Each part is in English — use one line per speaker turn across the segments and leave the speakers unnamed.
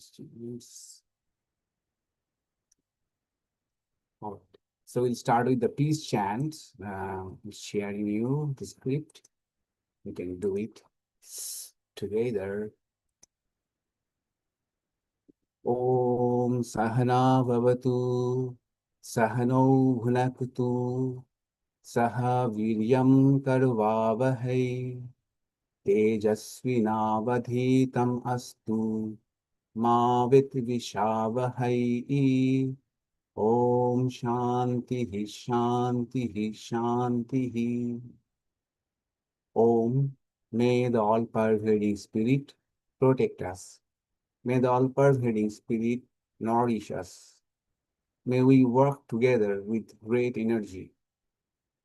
students. All right. So we'll start with the peace chant. Sharing you the script. We can do it together. Om Sahana Bhavatu Sahano Bhunaktu Saha Viryam Karvavahai Tejasvinavadhitam Astu Ma Vitvishavahai. Om Shanti Shanti Shanti. Om, may the all-pervading spirit protect us. May the all-pervading spirit nourish us. May we work together with great energy.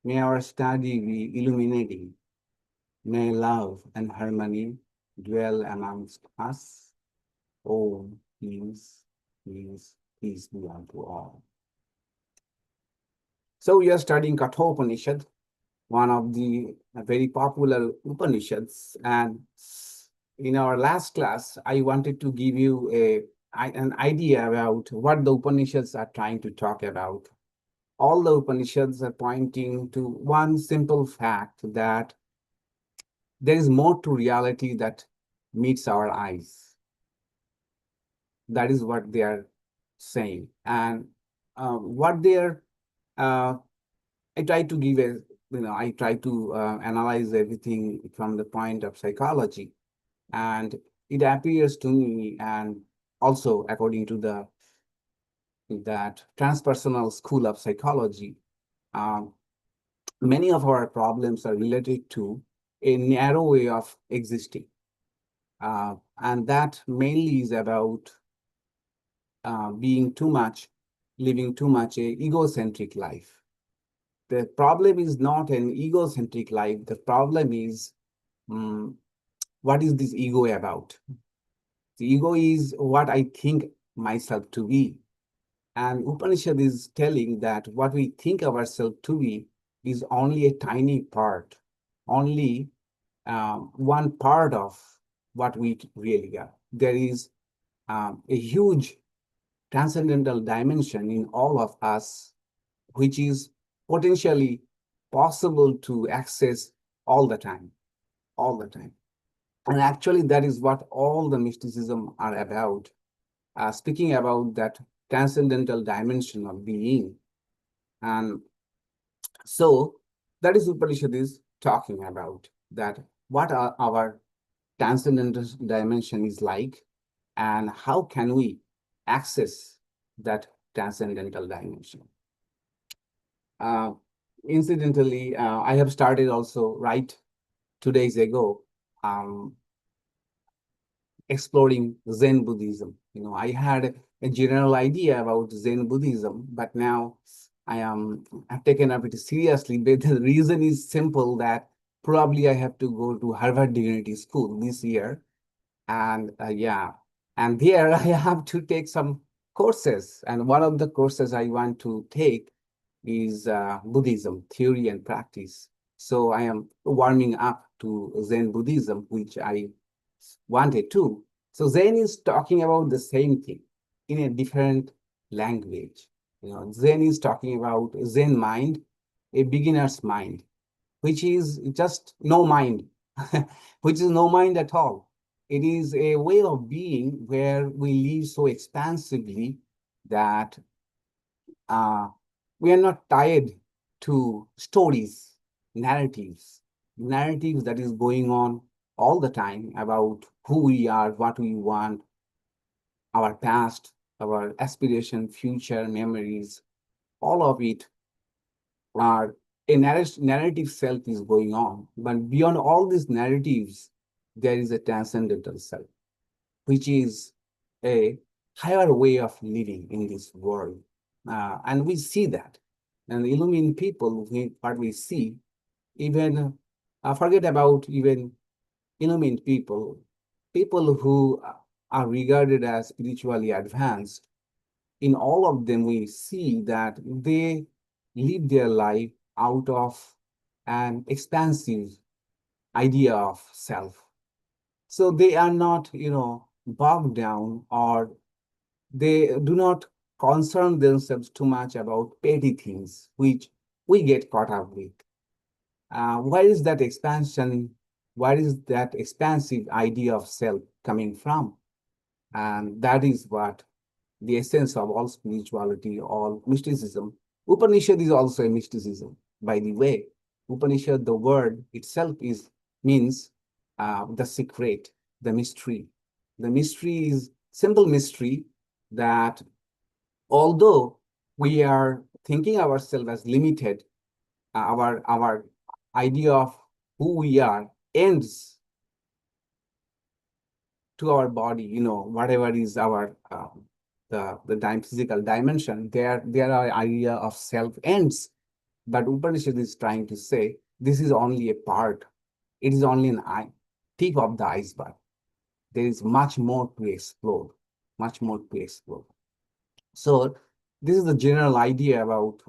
May our study be illuminating. May love and harmony dwell amongst us. Om, peace, peace, peace be unto all. So we are studying Katha Upanishad, one of the very popular Upanishads. And in our last class, I wanted to give you an idea about what the Upanishads are trying to talk about. All the Upanishads are pointing to one simple fact, that there is more to reality that meets our eyes. That is what they are saying. And what they are, I try to give a, I try to analyze everything from the point of psychology. And it appears to me, and also according to that transpersonal school of psychology, many of our problems are related to a narrow way of existing. And that mainly is about being too much, living too much a egocentric life. The problem is not an egocentric life. The problem is, what is this ego about? The ego is what I think myself to be. And Upanishad is telling that what we think ourselves to be is only a tiny part, only one part of what we really are. There is a huge transcendental dimension in all of us, which is potentially possible to access all the time, all the time. And actually, that is what all the mysticism are about, speaking about that transcendental dimension of being. And so that is Upanishad is talking about, that what our transcendental dimension is like, and how can we access that transcendental dimension. Incidentally, I have started also right 2 days ago exploring Zen Buddhism. I had a general idea about Zen Buddhism, but now I've taken up it seriously. But the reason is simple, that probably I have to go to Harvard Divinity School this year. And and there I have to take some courses. And one of the courses I want to take is Buddhism, theory and practice. So I am warming up to Zen Buddhism, which I wanted to. So Zen is talking about the same thing in a different language. Zen is talking about Zen mind, a beginner's mind, which is just no mind, which is no mind at all. It is a way of being where we live so expansively that we are not tied to stories, narratives that is going on all the time about who we are, what we want, our past, our aspiration, future, memories, all of it are a narrative self is going on. But beyond all these narratives, there is a transcendental self, which is a higher way of living in this world. And we see that. And illumined people, what we see, even forget about even illumined people, people who are regarded as spiritually advanced. In all of them, we see that they live their life out of an expansive idea of self. So they are not, bogged down, or they do not concern themselves too much about petty things, which we get caught up with. Where is that expansion? Where is that expansive idea of self coming from? And that is what the essence of all spirituality, all mysticism. Upanishad is also a mysticism, by the way. Upanishad, the word itself is means the secret, the mystery. The mystery is simple mystery that although we are thinking ourselves as limited, our idea of who we are ends to our body, whatever is our the physical dimension, there our idea of self ends. But Upanishad is trying to say this is only a part. It is only an tip of the iceberg. There is much more to explore, much more to explore. So this is the general idea about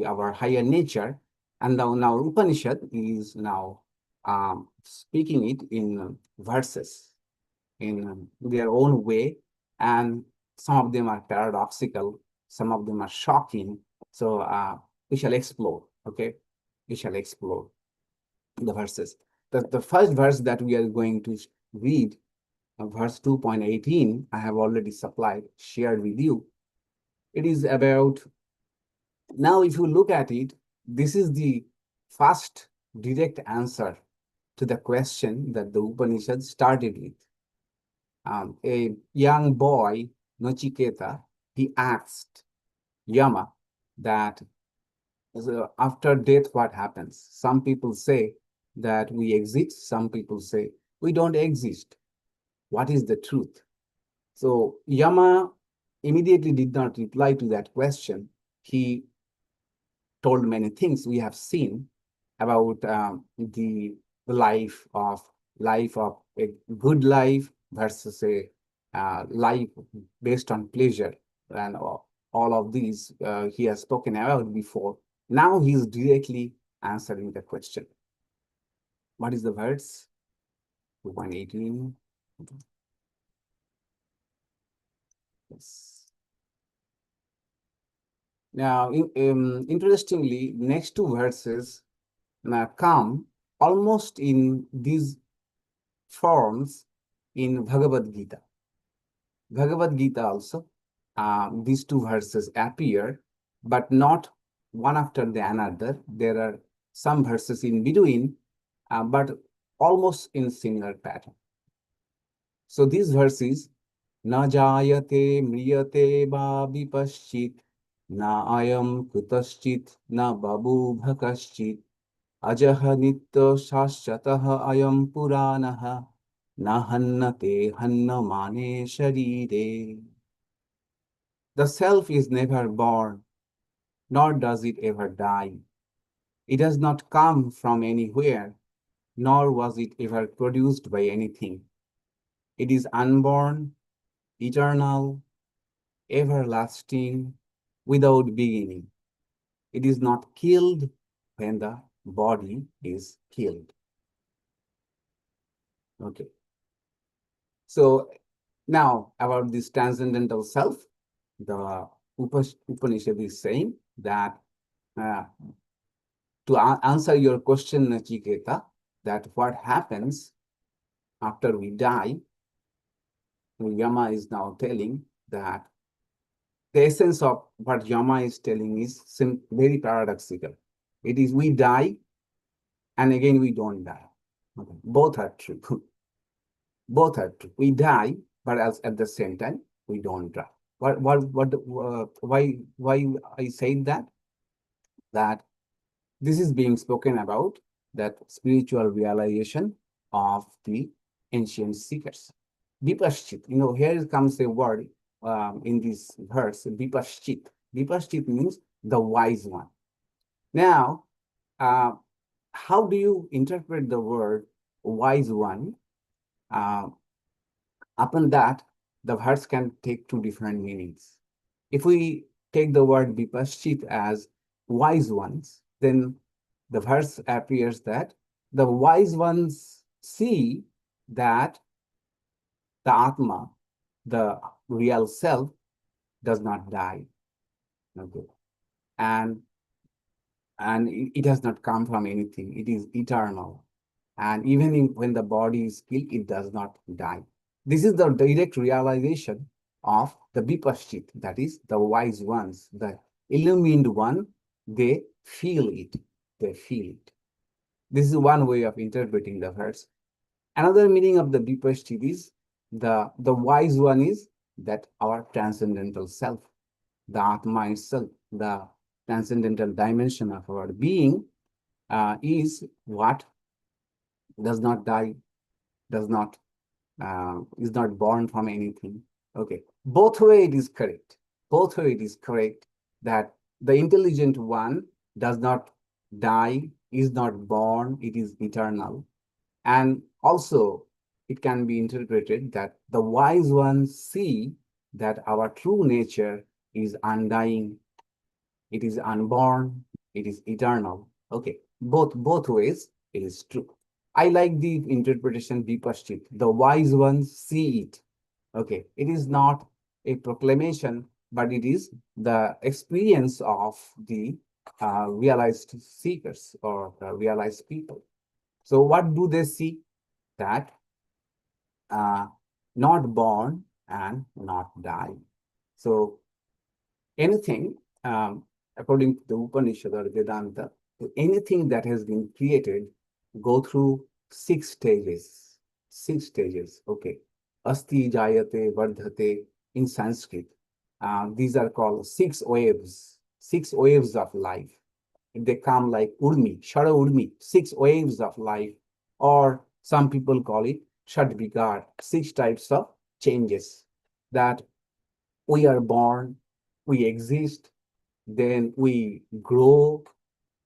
our higher nature. And now Upanishad is now speaking it in verses in their own way, and some of them are paradoxical, some of them are shocking. So we shall explore, okay? We shall explore the verses. The first verse that we are going to read, verse 2.18, I have already shared with you. It is about, now if you look at it, this is the first direct answer to the question that the Upanishad started with. A young boy, Nachiketa, he asked Yama that after death, what happens? Some people say that we exist, some people say we don't exist. What is the truth? So Yama immediately did not reply to that question. He told many things we have seen about the life of a good life versus a life based on pleasure, and all of these he has spoken about before. Now he is directly answering the question. What is the verse? 118. Yes. Now, interestingly, next two verses come almost in these forms in Bhagavad Gita. Bhagavad Gita also, these two verses appear, but not one after the another. There are some verses in between, but almost in similar pattern. So these verses, na jāyate mriyate va vipaścit, na ayam kutaścit, na babhūva kaścit, ajaḥ śāśvataḥ ayam purāṇaḥ, na hanyate hanyamāne śarīre. The self is never born, nor does it ever die. It does not come from anywhere, nor was it ever produced by anything. It is unborn, eternal, everlasting, without beginning. It is not killed when the body is killed. Okay. So now about this transcendental self, the Upanishad is saying that to answer your question, Nachiketa, that what happens after we die, Yama is now telling that the essence of what Yama is telling is very paradoxical. It is we die, and again we don't die. Okay. Both are true. Both are true. We die, but at the same time we don't die. Why I say that? That this is being spoken about, that spiritual realization of the ancient seekers. Vipaścit, here comes a word in this verse, vipaścit. Vipaścit means the wise one. Now, how do you interpret the word wise one? Upon that, the verse can take two different meanings. If we take the word vipaścit as wise ones, then the verse appears that the wise ones see that the Atma the real self does not die. Okay. And it has not come from anything. It is eternal. And even when the body is killed, it does not die. This is the direct realization of the vipaścit, that is, the wise ones, the illumined one. They feel it. They feel it. This is one way of interpreting the verse. Another meaning of the vipaścit is the wise one is that our transcendental self, the Atma itself, the transcendental dimension of our being, is what does not die, does not is not born from anything. Okay, both way it is correct. Both way it is correct that the intelligent one does not die, is not born, it is eternal. And also, it can be interpreted that the wise ones see that our true nature is undying, it is unborn, it is eternal. Okay, both ways it is true. I like the interpretation vipaścit. The wise ones see it. Okay, it is not a proclamation, but it is the experience of the realized seekers or realized people. So what do they see? That not born and not die. So anything, according to the Upanishad or Vedanta, anything that has been created go through 6 stages. 6 stages, okay. Asti, jāyate, vardhate in Sanskrit. These are called 6 waves of life. They come like urmi, shara urmi, 6 waves of life, or some people call it shadvikar, 6 types of changes that we are born, we exist, then we grow,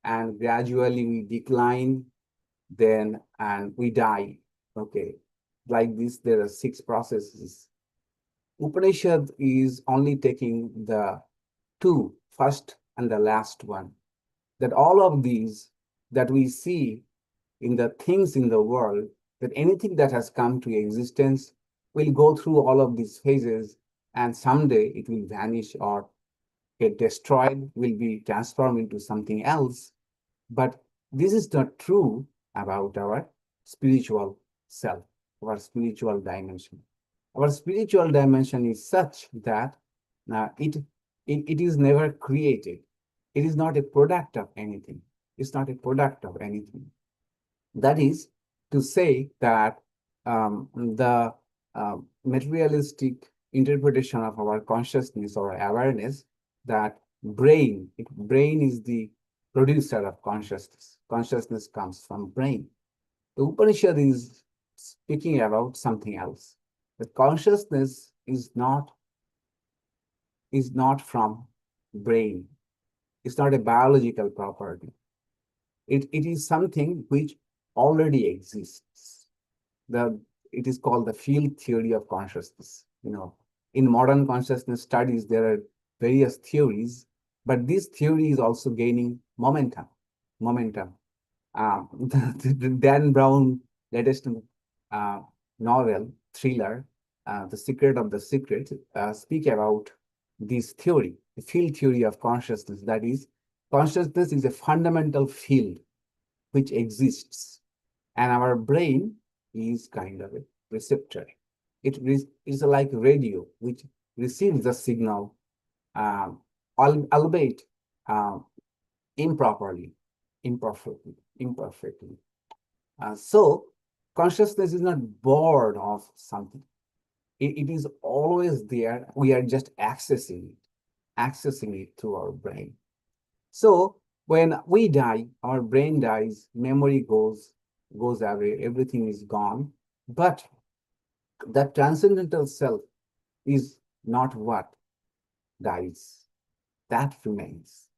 and gradually we decline, then and we die. Okay, like this, there are 6 processes. Upanishad is only taking the two, first and the last one. That all of these that we see in the things in the world, that anything that has come to existence will go through all of these phases, and someday it will vanish or get destroyed, will be transformed into something else. But this is not true about our spiritual self, our spiritual dimension. Our spiritual dimension is such that it is never created. It is not a product of anything. It's not a product of anything. That is to say that the materialistic interpretation of our consciousness or awareness, that brain is the producer of consciousness. Consciousness comes from brain. The Upanishad is speaking about something else. The consciousness is not from brain. It's not a biological property. It is something which already exists. It is called the field theory of consciousness. In modern consciousness studies, there are various theories, but this theory is also gaining momentum. The Dan Brown latest novel, thriller, The Secret of the Secret, speak about this theory, the field theory of consciousness. That is, consciousness is a fundamental field which exists, and our brain is kind of a receptor. It is like radio, which receives the signal, albeit improperly, imperfectly. So consciousness is not bored of something. It is always there. We are just accessing it through our brain. So when we die, our brain dies, memory goes away, everything is gone. But that transcendental self is not what dies. That remains.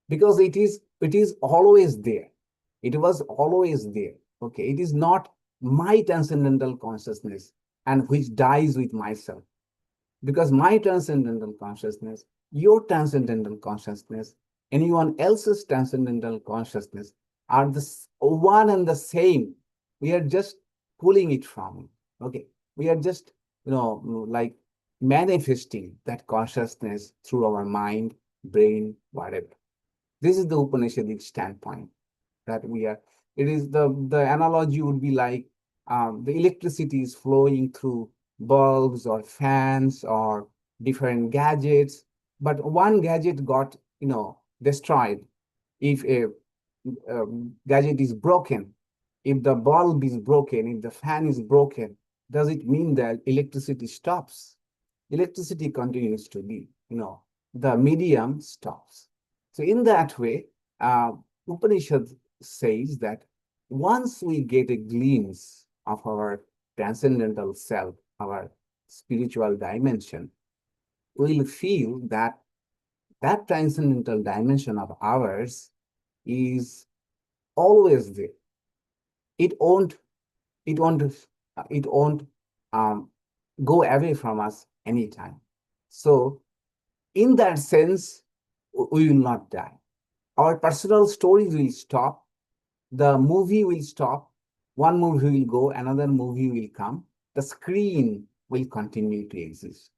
Because it is always there. It was always there. Okay, it is not my transcendental consciousness and which dies with myself. Because my transcendental consciousness, your transcendental consciousness, anyone else's transcendental consciousness are the one and the same. We are just pulling it from. Okay, we are just like manifesting that consciousness through our mind, brain, whatever. This is the Upanishadic standpoint that we are. It is the analogy would be like the electricity is flowing through bulbs or fans or different gadgets, but one gadget got destroyed. If a gadget is broken, if the bulb is broken, if the fan is broken, does it mean that electricity stops? Electricity continues to be, the medium stops. So in that way, Upanishad says that once we get a glimpse of our transcendental self, our spiritual dimension, we'll feel that that transcendental dimension of ours is always there. It won't, it won't, it won't go away from us anytime. So in that sense, we will not die. Our personal stories will stop. The movie will stop. One movie will go, another movie will come. The screen will continue to exist.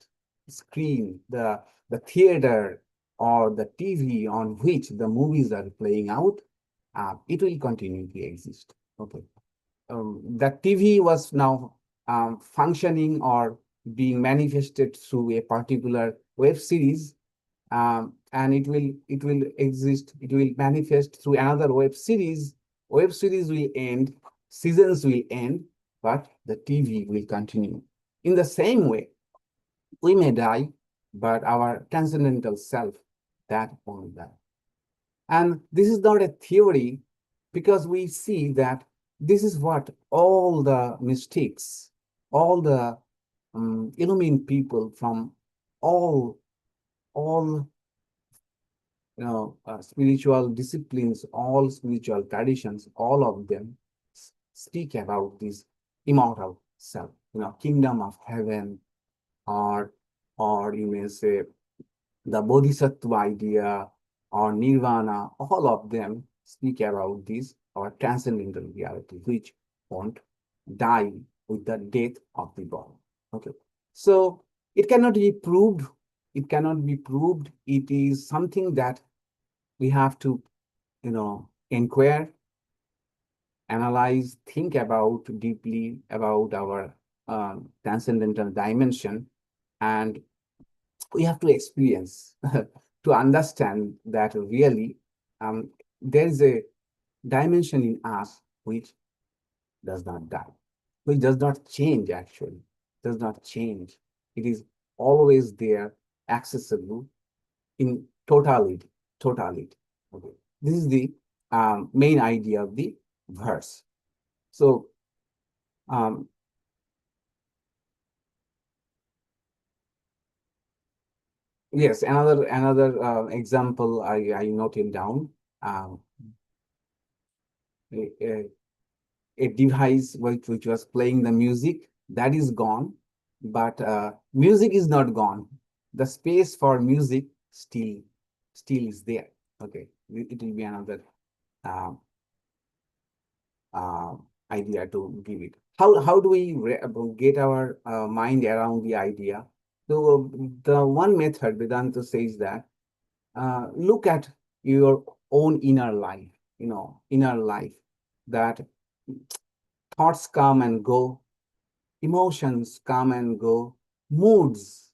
The screen, the theater or the TV on which the movies are playing out, it will continue to exist. Okay. The TV was now functioning or being manifested through a particular web series, and it will exist. It will manifest through another web series. Web series will end, seasons will end, but the TV will continue. In the same way, we may die, but our transcendental self, that won't die. And this is not a theory, because we see that this is what all the mystics, all the illumined people from all spiritual disciplines, all spiritual traditions, all of them speak about this immortal self, kingdom of heaven, or you may say the bodhisattva idea or nirvana. All of them speak about this, or transcendental reality, which won't die with the death of the body. Okay, so it cannot be proved. It cannot be proved. It is something that we have to, inquire, analyze, think about deeply about our transcendental dimension, and we have to experience to understand that really there is a dimension in us which does not die, which does not change, actually, does not change. It is always there, accessible in totality. Okay. This is the main idea of the verse. So, yes, another example I noted down. A, a device which was playing the music, that is gone, but music is not gone. The space for music still is there. Okay, it will be another uh, idea to give it. How do we get our mind around the idea? So the one method Vedanta says that look at your own inner life, inner life, that thoughts come and go, emotions come and go, moods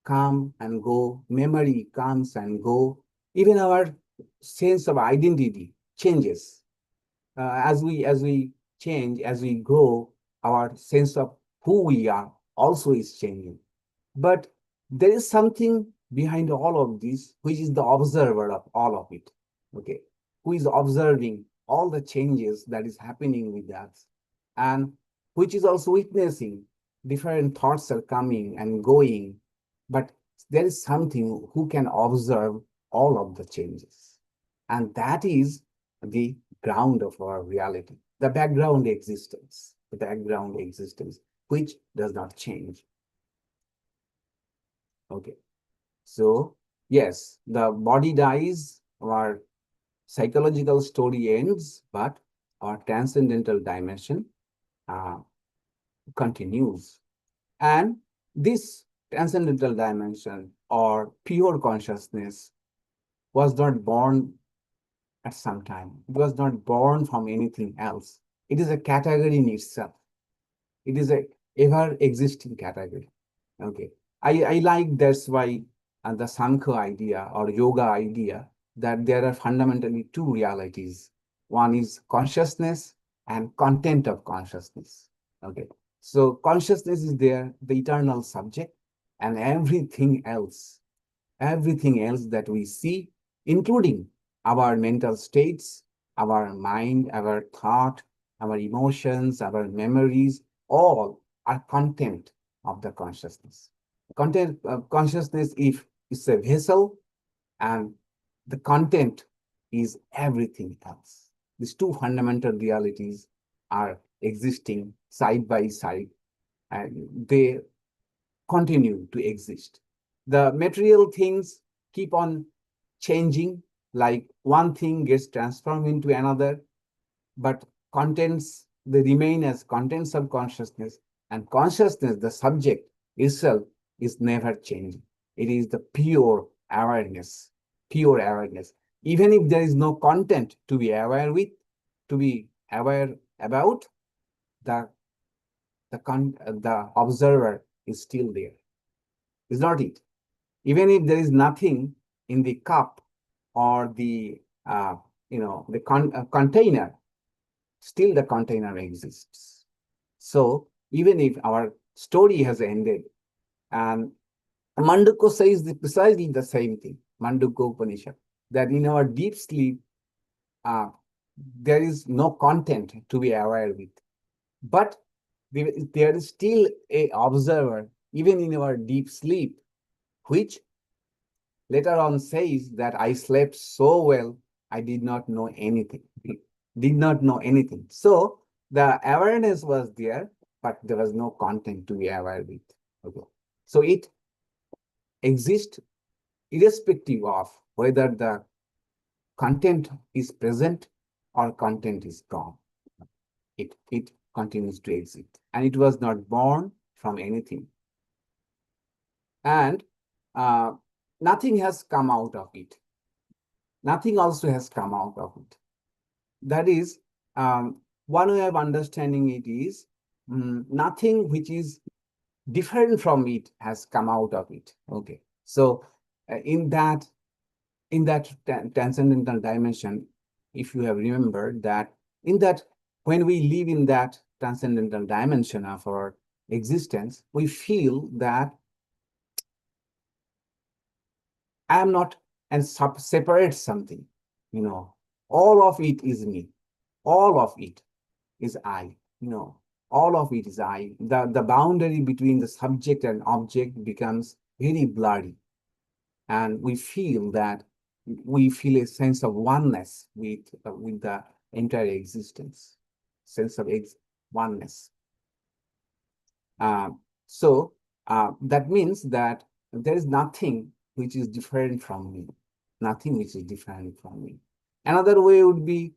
come and go, memory comes and go, even our sense of identity changes. As we change, as we grow, our sense of who we are also is changing. But there is something behind all of this, which is the observer of all of it. Okay, who is observing all the changes that is happening with us, and which is also witnessing different thoughts are coming and going. But there is something who can observe all of the changes, and that is the ground of our reality, the background existence, which does not change. Okay, so yes, the body dies, our psychological story ends, but our transcendental dimension continues. And this transcendental dimension or pure consciousness was not born at some time. It was not born from anything else. It is a category in itself. It is a ever-existing category. Okay. I like that's why the Sankhya idea or yoga idea that there are fundamentally two realities. One is consciousness and content of consciousness. Okay. So consciousness is there, the eternal subject, and everything else that we see, including our mental states, our mind, our thought, our emotions, our memories, all are content of the consciousness. Content consciousness if it's a vessel, and the content is everything else. These two fundamental realities are existing side by side, and they continue to exist. The material things keep on changing, like one thing gets transformed into another, but contents, they remain as contents of consciousness, and consciousness, the subject itself, is never changing. It is the pure awareness, pure awareness. Even if there is no content to be aware with, to be aware about, the observer is still there. Is not it? Even if there is nothing in the cup or the container, still the container exists. So even if our story has ended, and Mandukya says precisely the same thing, Mandukya Upanishad, that in our deep sleep, there is no content to be aware with. But there is still an observer, even in our deep sleep, which later on says that I slept so well, I did not know anything. Did not know anything. So the awareness was there, but there was no content to be aware with. Okay. So it exists irrespective of whether the content is present or content is gone. It continues to exist. And it was not born from anything. And nothing has come out of it. Nothing also has come out of it. That is, one way of understanding it is nothing which is different from it has come out of it. Okay. So in that transcendental dimension, if you have remembered that when we live in that transcendental dimension of our existence, we feel that I am not and separate something. All of it is me. All of it is I. All of it is I. The boundary between the subject and object becomes very blurry. And we feel a sense of oneness with the entire existence, sense of oneness. So that means that there is nothing which is different from me, nothing which is different from me. Another way would be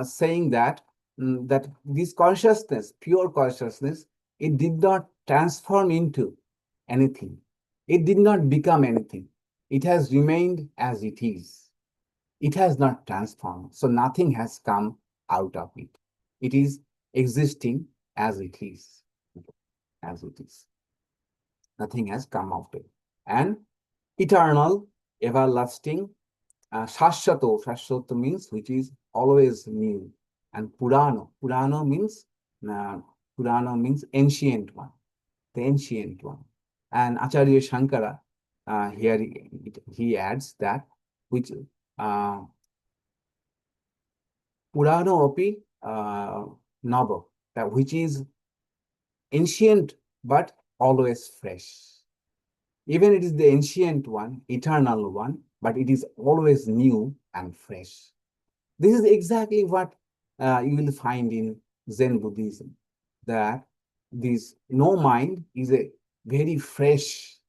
saying that this consciousness, pure consciousness, it did not transform into anything. It did not become anything. It has remained as it is. It has not transformed. So nothing has come out of it. It is existing as it is. As it is. Nothing has come out of it. And eternal, everlasting, śāśvataḥ means which is always new. And purāṇaḥ means ancient one, the ancient one. And Acharya Shankara, here he adds that which purāṇo api nava, that which is ancient but always fresh. Even it is the ancient one, eternal one, but it is always new and fresh. This is exactly what you will find in Zen Buddhism, that this no mind is a very fresh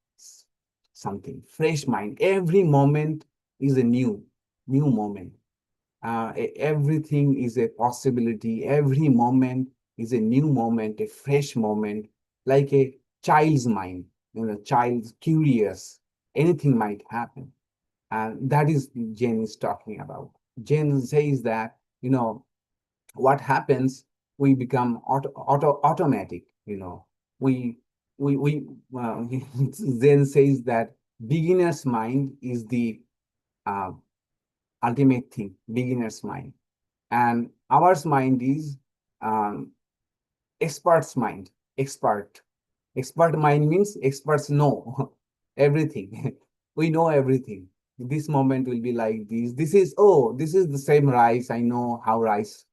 something, fresh mind. Every moment is a new moment. Everything is a possibility. Every moment is a new moment, a fresh moment, like a child's mind. child curious, anything might happen. And that is Jen is talking about. Jen says that, what happens, we become automatic, we Zen says that beginner's mind is the uh, ultimate thing, beginner's mind. And ours mind is um, expert's mind, expert. Expert mind means experts know everything. We know everything. This moment will be like this. This is the same rice. I know how ice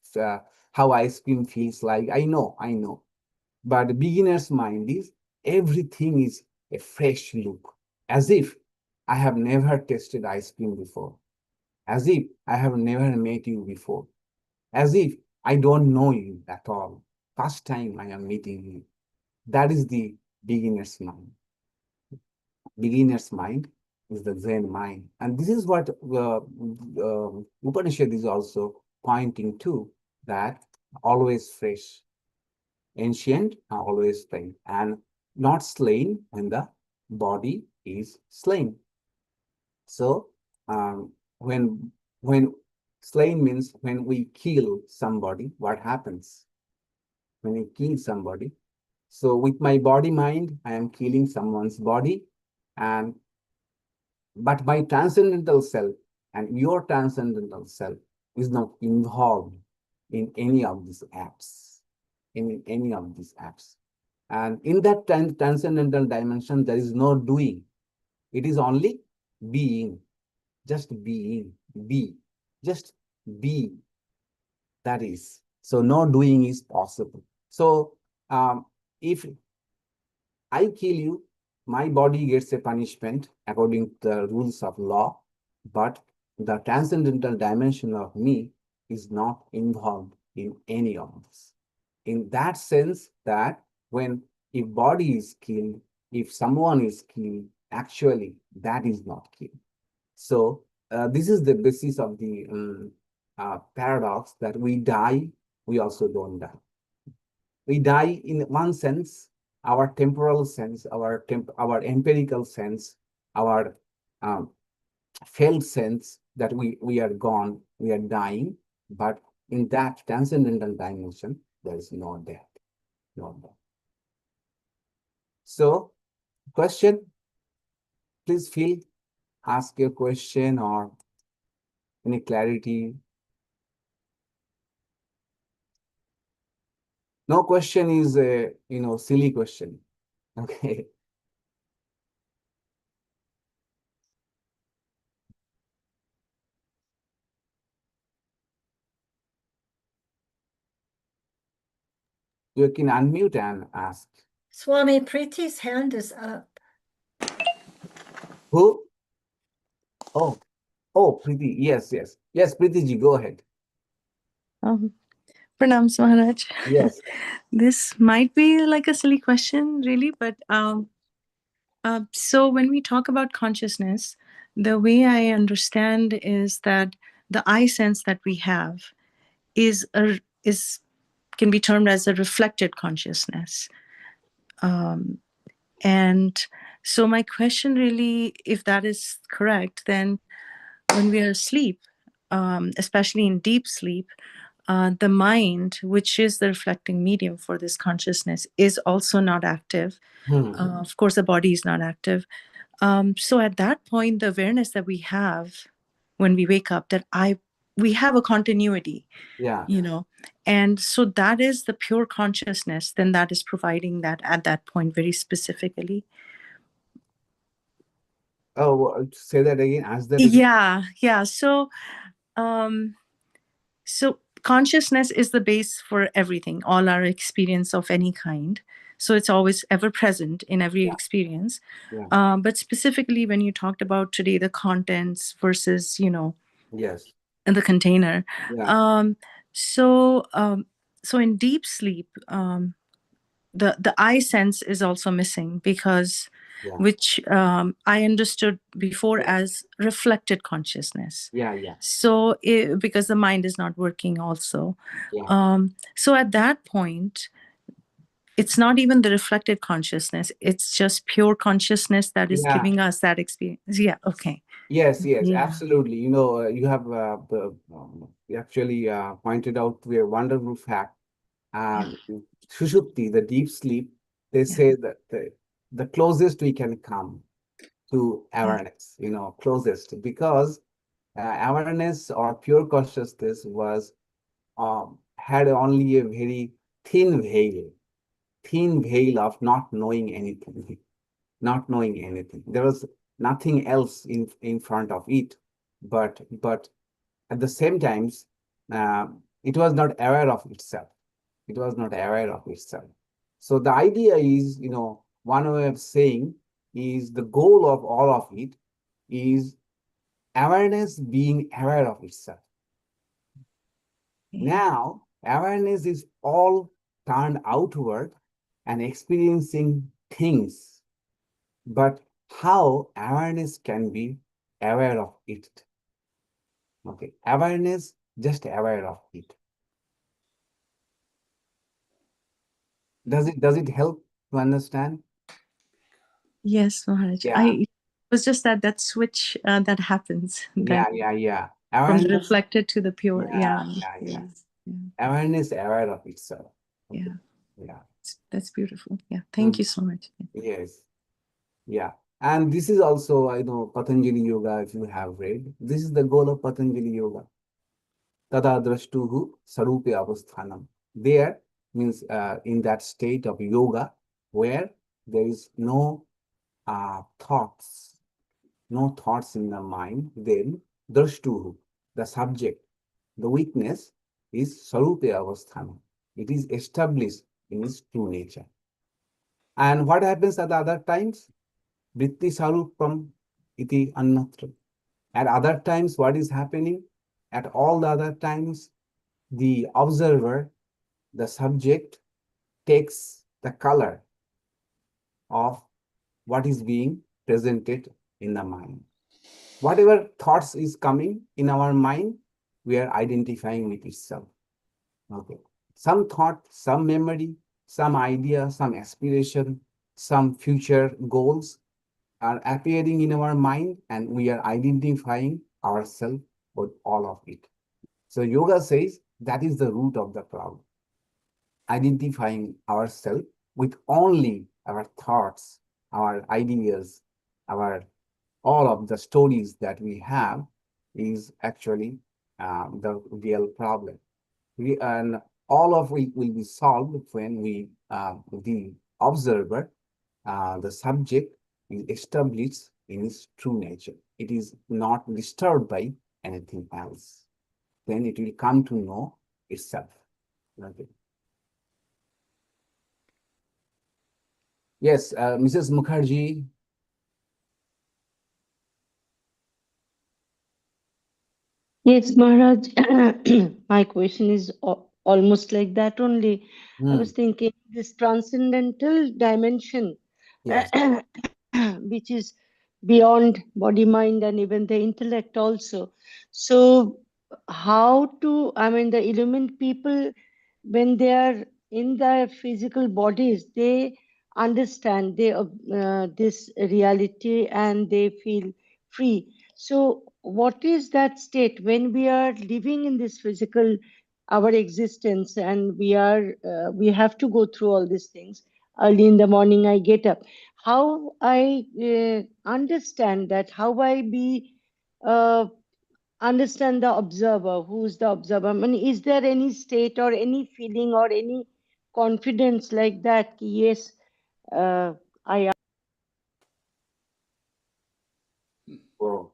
cream feels like. I know. But the beginner's mind is everything is a fresh look, as if I have never tasted ice cream before, as if I have never met you before, as if I don't know you at all. First time I am meeting you. That is the beginner's mind. Beginner's mind is the Zen mind. And this is what Upanishad is also pointing to, that always fresh, ancient, always slain, and not slain when the body is slain. So when slain means when we kill somebody, what happens? When we kill somebody, so with my body mind, I am killing someone's body, and but my transcendental self and your transcendental self is not involved in any of these acts, in any of these acts. And in that transcendental dimension, there is no doing. It is only being, just being, just be. That is. So no doing is possible. So if I kill you, my body gets a punishment according to the rules of law, but the transcendental dimension of me is not involved in any of this. In that sense, that when if body is killed, if someone is killed, actually that is not killed. So this is the basis of the paradox, that we die, we also don't die. We die in one sense, our temporal sense, our empirical sense, our um, felt sense, that we are gone, we are dying. But in that transcendental dimension, there is no death, no death. So, question, please feel, ask your question or any clarity. No question is a silly question. Okay. You can unmute and ask.
Swami, Preeti's hand is up.
Who? Oh, Preeti. Yes. Preeti ji, go ahead.
Pranams, Maharaj.
Yes.
This might be like a silly question, really, but so when we talk about consciousness, the way I understand is that the I sense that we have can be termed as a reflected consciousness. And so my question really, if that is correct, then when we are asleep, especially in deep sleep, the mind, which is the reflecting medium for this consciousness, is also not active. Of course, the body is not active. So at that point, the awareness that we have when we wake up, that we have a continuity, and so that is the pure consciousness, then that is providing that at that point very specifically.
Oh, say that again. Ask that again.
Yeah. So consciousness is the base for everything, all our experience of any kind. So it's always ever present in every experience. But specifically when you talked about today, the contents versus,
yes,
the container. So in deep sleep, the I sense is also missing, because which I understood before as reflected consciousness. So because the mind is not working also. So at that point, it's not even the reflected consciousness. It's just pure consciousness that is
Yeah.
giving us that experience. Yeah. Okay.
Yes,
Yeah.
absolutely. You have you actually pointed out to a wonderful fact. Sushupti, the deep sleep, they say that the closest we can come to awareness, closest, because awareness or pure consciousness was had only a very thin veil of not knowing anything, not knowing anything. There was nothing else in front of it, but at the same times, it was not aware of itself. It was not aware of itself. So the idea is, one way of saying is the goal of all of it is awareness being aware of itself. Now, awareness is all turned outward and experiencing things, but how awareness can be aware of it? Okay, awareness, just aware of it. Does it help to understand?
Yes, Maharaj.
Yeah.
It was just that switch that happens. That
Yeah.
from the
Awareness,
reflected to the pure.
yeah. Awareness aware of itself. Okay. Yeah.
That's beautiful. Yeah. Thank you so much.
Yes. Yeah. And this is also, I know, Patanjali Yoga, if you have read. This is the goal of Patanjali Yoga. Tada drashtuhu sarupe avasthanam. There means in that state of yoga where there is no thoughts in the mind, then drashtuhu, the subject, the witness is sarupe avasthanam. It is established in its true nature. And what happens at the other times? Vritti sarupam iti annatra. At other times, what is happening? At all the other times, the observer, the subject, takes the color of what is being presented in the mind. Whatever thoughts is coming in our mind, we are identifying with itself. Okay. Some thought, some memory, some idea, some aspiration, some future goals are appearing in our mind, and we are identifying ourselves with all of it. So yoga says that is the root of the problem. Identifying ourselves with only our thoughts, our ideas, all of the stories that we have is actually the real problem. And all of it will be solved when the observer, the subject, is established in its true nature. It is not disturbed by anything else. Then it will come to know itself. Okay. Yes, Mrs. Mukherjee.
Yes, Maharaj. My question is almost like that only. I was thinking this transcendental dimension,
Yes.
which is beyond body, mind, and even the intellect also. So, the illumined people, when they are in their physical bodies, they understand this reality and they feel free. So, what is that state when we are living in this physical, our existence, and we have to go through all these things? Early in the morning, I get up. How I understand that? How I understand the observer? Who's the observer? I mean, is there any state or any feeling or any confidence like that? Yes, I.
Whoa.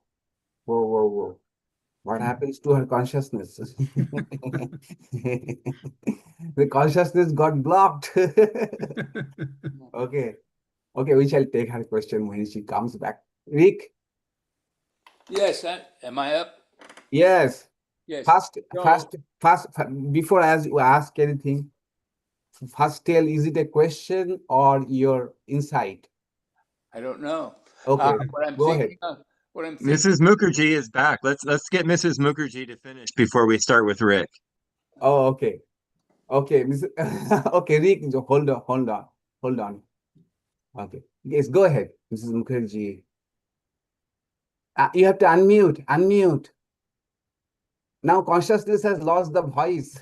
What happens to her consciousness? The consciousness got blocked. Okay. Okay, we shall take her question when she comes back. Rick?
Yes, am I up?
Yes.
Yes.
First, before as you ask anything, first tell, is it a question or your insight?
I don't know.
Okay,
What I'm
go
thinking
ahead.
of, what I'm thinking.
Mrs. Mukherjee is back. Let's get Mrs. Mukherjee to finish before we start with Rick.
Oh, okay. Okay, okay, Rick, hold on. Okay, yes, go ahead, Mrs. Mukherjee. You have to unmute. Now consciousness has lost the voice.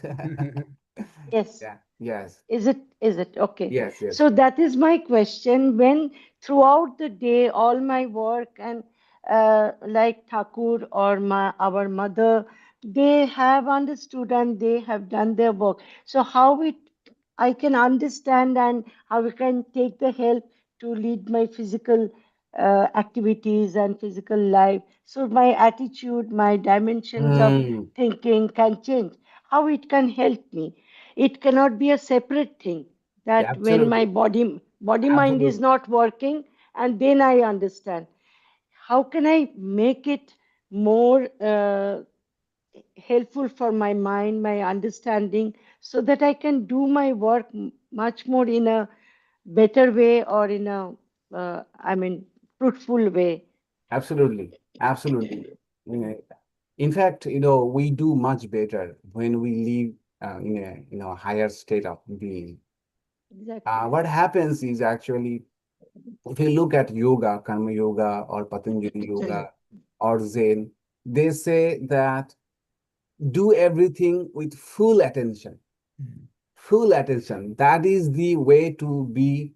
Yes.
Yeah, yes,
Is it? Okay.
yes.
So that is my question. When throughout the day, all my work and like Thakur or our mother, they have understood and they have done their work. So how I can understand and how I can take the help to lead my physical activities and physical life. So my attitude, my dimensions of thinking can change. How it can help me? It cannot be a separate thing. That when my
absolutely.
body mind is not working, and then I understand. How can I make it more helpful for my mind, my understanding, so that I can do my work much more in a better way or in a, fruitful way.
Absolutely. Yeah. In fact, we do much better when we live in a higher state of being.
Exactly.
What happens is actually, if you look at yoga, karma yoga or Patanjali yoga or Zen, they say that do everything with full attention. Full attention. That is the way to be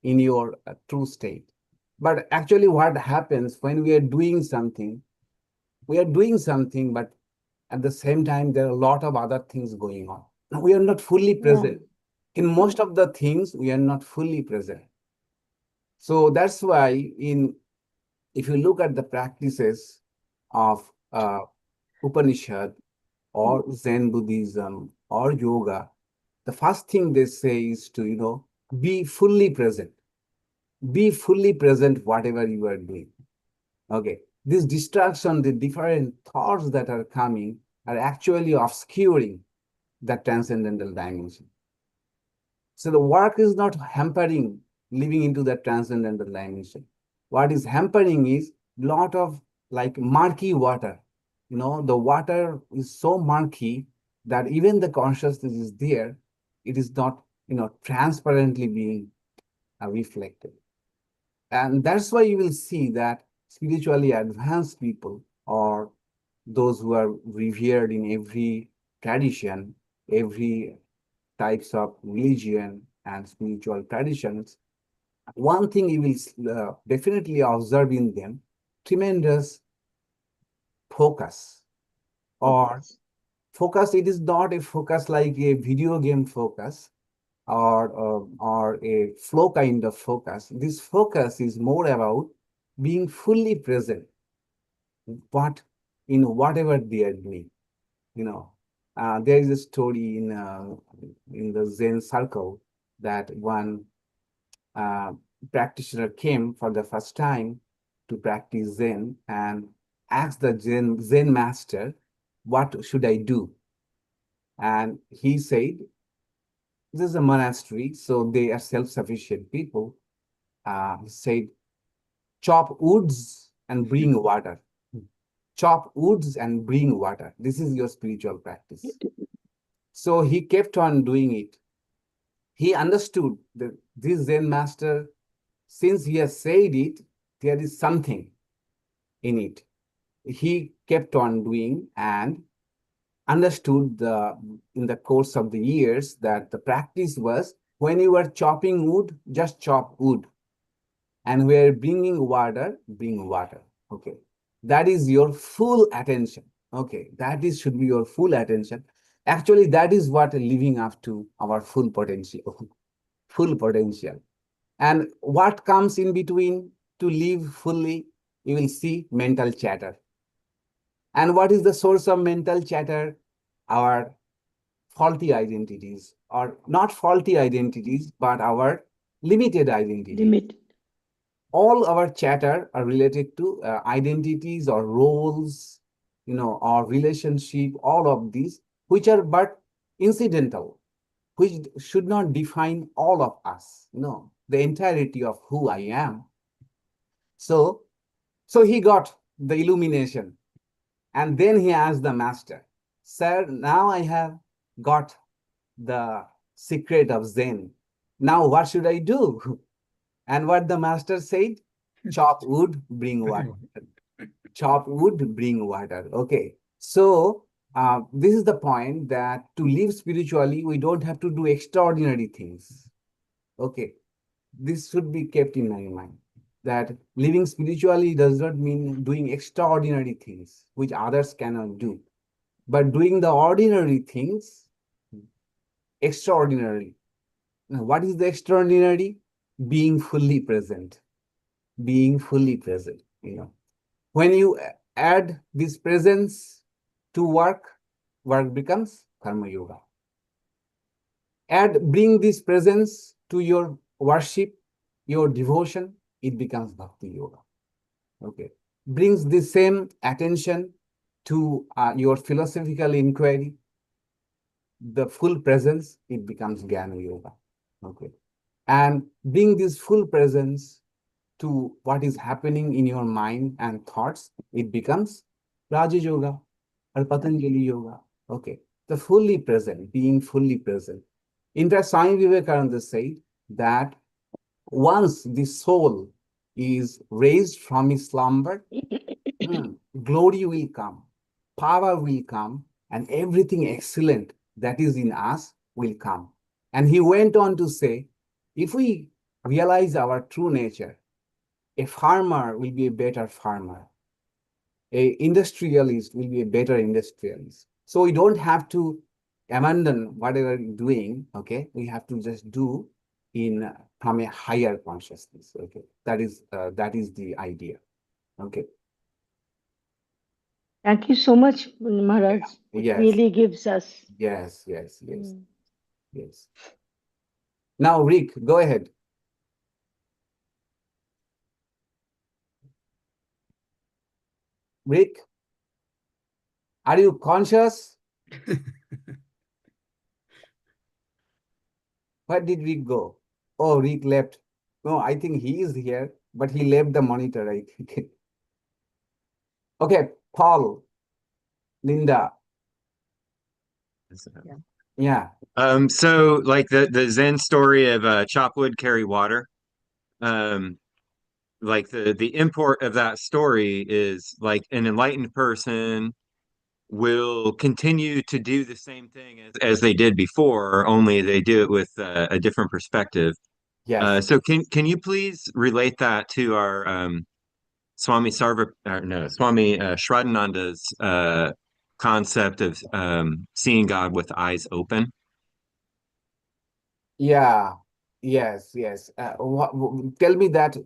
in your true state. But actually, what happens when we are doing something, but at the same time, there are a lot of other things going on. We are not fully
Yeah.
present. In most of the things, we are not fully present. So that's why if you look at the practices of Upanishad or Zen Buddhism or yoga, the first thing they say is to, be fully present. Be fully present whatever you are doing. Okay. This distraction, the different thoughts that are coming are actually obscuring that transcendental dimension. So the work is not hampering living into that transcendental dimension. What is hampering is lot of like murky water. The water is so murky that even the consciousness is there, it is not, transparently being reflected. And that's why you will see that spiritually advanced people or those who are revered in every tradition, every types of religion and spiritual traditions, one thing you will definitely observe in them, tremendous focus. Or focus, it is not a focus like a video game focus or a flow kind of focus. This focus is more about being fully present in whatever they are doing. There is a story in the Zen circle that one practitioner came for the first time to practice Zen and asked the Zen master, "What should I do?" And he said, "This is a monastery, so they are self-sufficient people." He said, "Chop woods and bring water. Chop woods and bring water. This is your spiritual practice." So he kept on doing it. He understood that this Zen master, since he has said it, there is something in it. He kept on doing and understood in the course of the years that the practice was when you are chopping wood, just chop wood. And where bringing water, bring water. Okay. That is your full attention. Okay. Should be your full attention. Actually, that is what living up to our full potential. Full potential. And what comes in between to live fully, you will see mental chatter. And what is the source of mental chatter? Our faulty identities, or not faulty identities, but our limited identities.
Limit.
All our chatter are related to identities or roles, or relationship, all of these, which are but incidental, which should not define all of us, the entirety of who I am. So he got the illumination. And then he asked the master, "Sir, now I have got the secret of Zen. Now what should I do? And what the master said, chop wood, bring water. Chop wood, bring water. Okay. So this is the point that to live spiritually, we don't have to do extraordinary things. Okay. This should be kept in my mind, that living spiritually does not mean doing extraordinary things which others cannot do, but doing the ordinary things extraordinarily. Now, what is the extraordinary? Being fully present. Being fully present, When you add this presence to work, work becomes karma yoga. Bring this presence to your worship, your devotion, it becomes bhakti yoga. Okay. Brings the same attention to your philosophical inquiry, the full presence, it becomes jnana yoga. Okay. And bring this full presence to what is happening in your mind and thoughts, it becomes Raja Yoga or Patanjali Yoga. Okay. The fully present, being fully present. In fact, Swami Vivekananda said that once the soul is raised from his slumber, glory will come, power will come, and everything excellent that is in us will come. And he went on to say, if we realize our true nature, a farmer will be a better farmer. A industrialist will be a better industrialist. So we don't have to abandon whatever we're doing, okay? We have to just do in from a higher consciousness, okay? That is the idea, okay?
Thank you so much, Maharaj. It
Yes.
really gives us.
Yes. Yes. Now, Rick, go ahead. Rick, are you conscious? Where did Rick go? Oh, Rick left. No, I think he is here, but he left the monitor, I think. Okay, Paul, Linda. Yeah.
So like the Zen story of chop wood, carry water. Like the import of that story is like an enlightened person will continue to do the same thing as they did before, only they do it with a different perspective.
Yes.
So can you please relate that to our Swami Shraddhananda's concept of seeing God with eyes open?
Yeah. Yes. Tell me that.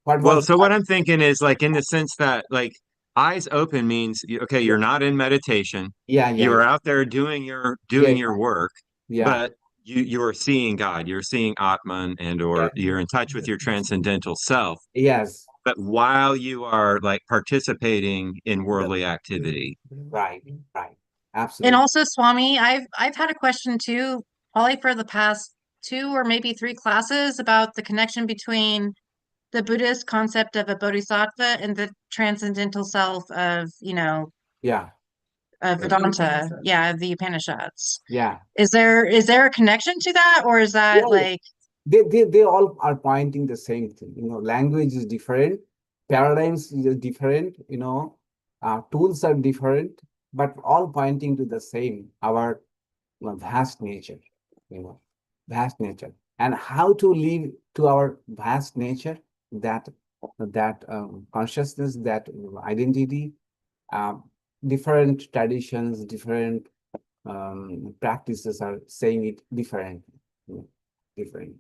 What
Well,
was?
so what I'm thinking is like in the sense that like eyes open means okay, you're not in meditation.
Yeah.
You are out there doing your work,
Yeah.
but you're seeing God, you're seeing Atman or you're in touch with your transcendental self.
Yes.
But while you are like participating in worldly activity.
Right. Absolutely.
And also, Swami, I've had a question too, probably for the past 2 or maybe 3 classes about the connection between the Buddhist concept of a bodhisattva and the transcendental self of,
Yeah.
Vedanta, the Upanishads.
Yeah.
Is there a connection to that, or is that
Yeah.
like
They all are pointing the same thing. Language is different, paradigms is different, tools are different, but all pointing to the same, our vast nature, vast nature. And how to live to our vast nature, that consciousness, that identity, different traditions, different practices are saying it different. Different.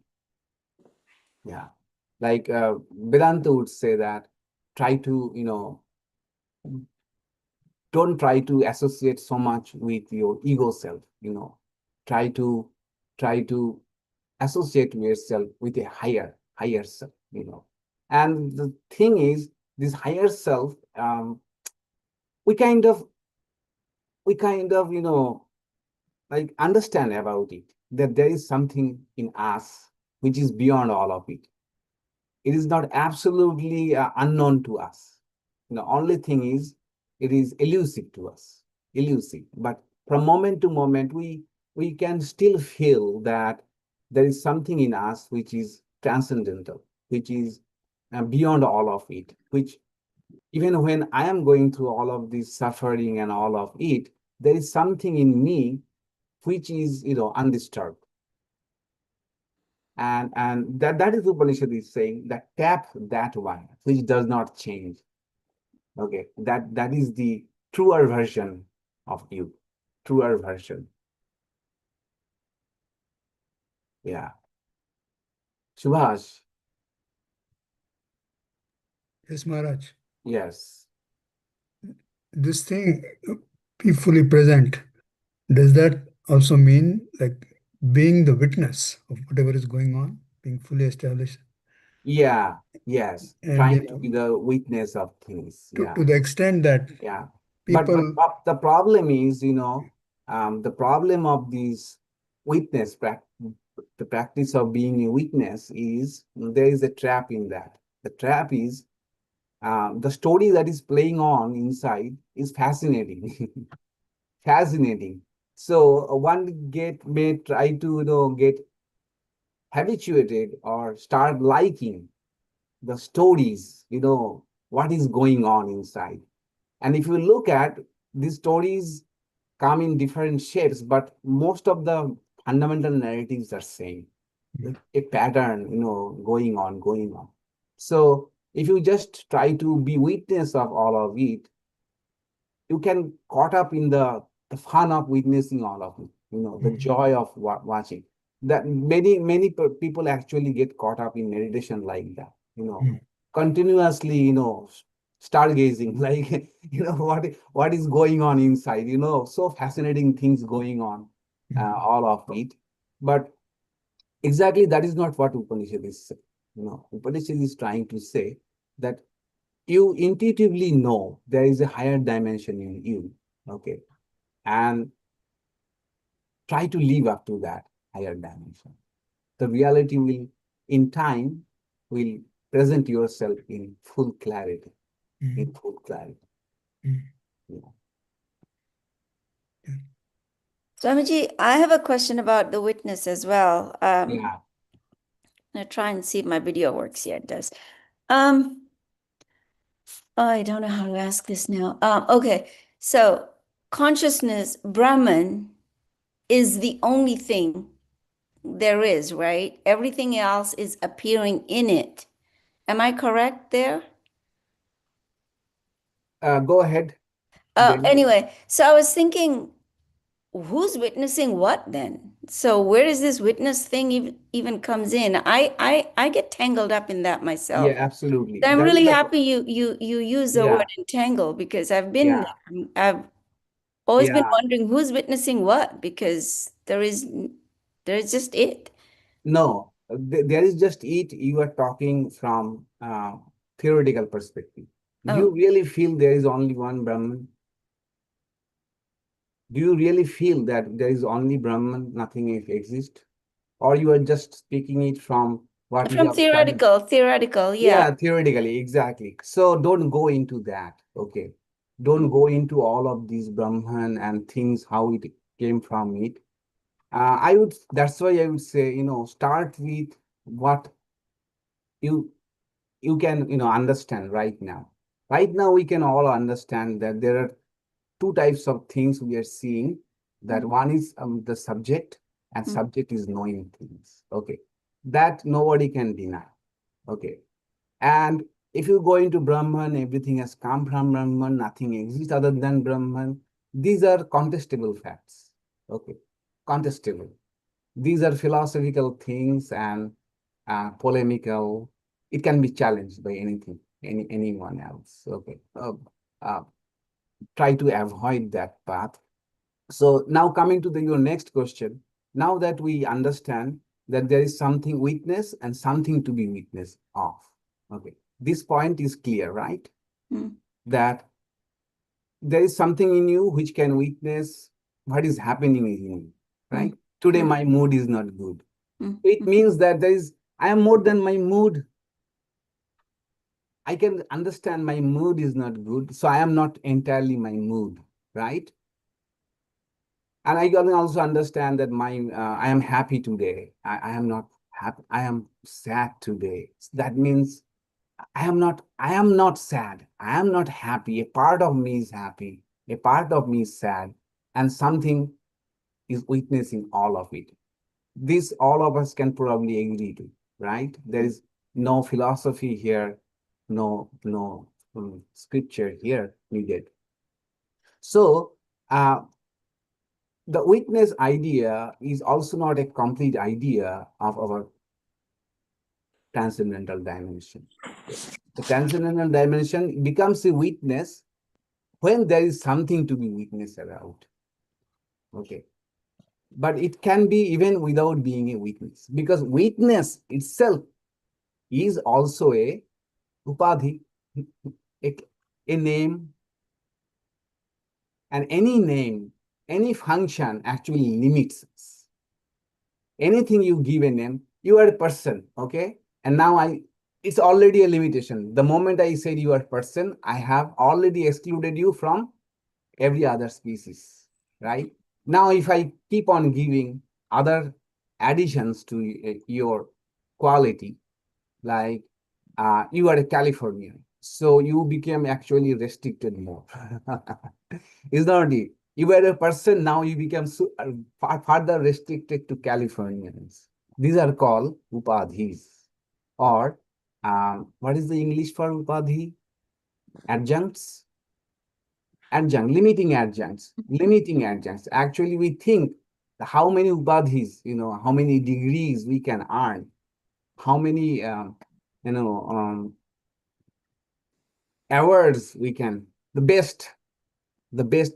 Yeah. Like Vedanta would say that try to, don't try to associate so much with your ego self, try to associate yourself with a higher self, And the thing is, this higher self, we kind of, like understand about it, that there is something in us which is beyond all of it. It is not absolutely unknown to us. The only thing is, it is elusive to us, elusive. But from moment to moment, we we can still feel that there is something in us which is transcendental, which is beyond all of it, which even when I am going through all of this suffering and all of it, there is something in me which is, undisturbed. And that is Upanishad is saying that tap that one which does not change. Okay, that is the truer version of you, truer version. Yeah. Subhash.
Yes, Maharaj.
Yes.
This thing, be fully present, does that also mean like being the witness of whatever is going on, being fully established?
Yeah. Yes.
And
Trying to be the witness of things. Yeah.
to the extent that
Yeah.
people,
But the problem is, the problem of this witness the practice of being a witness is there is a trap in that. The trap is the story that is playing on inside is fascinating. Fascinating. So one may try to get habituated or start liking the stories, what is going on inside. And if you look at these stories come in different shapes, but most of the fundamental narratives are same. A pattern, going on. So if you just try to be witness of all of it, you can caught up in the fun of witnessing all of it, the joy of watching. That many people actually get caught up in meditation like that, continuously, stargazing, like, what is going on inside, so fascinating things going on, all of it. But exactly that is not what Upanishad is saying. Upanishad is trying to say that you intuitively know there is a higher dimension in you, okay, and try to live up to that higher dimension. The reality will, in time, will present yourself in full clarity, in full clarity. Yeah.
Swamiji, I have a question about the witness as well.
Yeah.
I'm gonna try and see if my video works. Yeah, it does. I don't know how to ask this now. Okay, so consciousness, Brahman, is the only thing there is, right? Everything else is appearing in it. Am I correct there?
Go ahead.
Anyway, so I was thinking, who's witnessing what then? So where does this witness thing even comes in? I get tangled up in that myself.
Yeah, absolutely.
I'm
That is
really
the-
happy you use the
Yeah.
word entangle, because I've always been
Yeah.
wondering who's witnessing what, because there's just it.
No, there is just it. You are talking from theoretical perspective. Do you
Oh.
really feel there is only one Brahman? Do you really feel that there is only Brahman, nothing else exists? Or you are just speaking it from what you
From
have studied?
theoretical, yeah.
Yeah, theoretically, exactly. So don't go into that, okay? Don't go into all of these Brahman and things, how it came from it. That's why I would say, start with what you can, understand right now. Right now, we can all understand that there are two types of things we are seeing. That one is the subject, and subject is knowing things. Okay, that nobody can deny. Okay, and if you go into Brahman, everything has come from Brahman, nothing exists other than Brahman. These are contestable facts. Okay, contestable. These are philosophical things and polemical. It can be challenged by anyone else. Okay, try to avoid that path. So now coming to your next question, now that we understand that there is something witness and something to be witness of, okay, this point is clear, right? That there is something in you which can witness what is happening in you, right? Today my mood is not good. It means that I am more than my mood. I can understand my mood is not good, so I am not entirely my mood, right? And I can also understand that I am happy today. I am not happy. I am sad today. That means I am not sad. I am not happy. A part of me is happy. A part of me is sad. And something is witnessing all of it. This all of us can probably agree to, right? There is no philosophy here, no scripture here needed. So the witness idea is also not a complete idea of our transcendental dimension. The transcendental dimension becomes a witness when there is something to be witnessed about. Okay. But it can be even without being a witness, because witness itself is also a upadhi, a name. And any name, any function actually limits us. Anything you give a name, you are a person, okay? And now it's already a limitation. The moment I said you are a person, I have already excluded you from every other species, right? Now, if I keep on giving other additions to your quality, like you are a Californian, so you became actually restricted more. Is not it? You were a person, now you become further restricted to Californians. These are called upadhis. Or what is the English for upadhi? Adjuncts? Adjunct, limiting adjuncts, limiting adjuncts. Actually, we think how many upadhis, how many degrees we can earn, how many, awards we can, the best